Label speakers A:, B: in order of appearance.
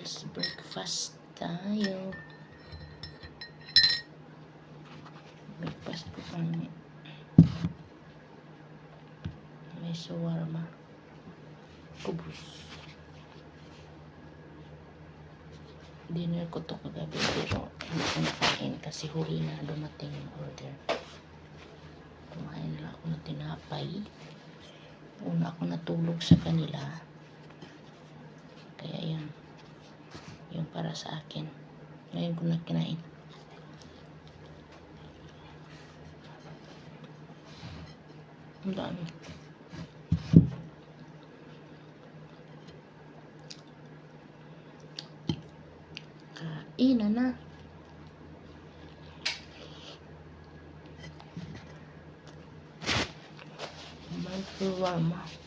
A: Breakfast tayo. Breakfast ko kami. May shawarma. Kubus. Dinner ko to kagabi pero hindi ko nakain kasi huli na dumating yung order. Kumain lang ako ng tinapay. Una ako natulog sa kanila. Kaya yan. Yung para sa akin. Ngayon ko na kinain. Ang dami. Kain na. May shawarma.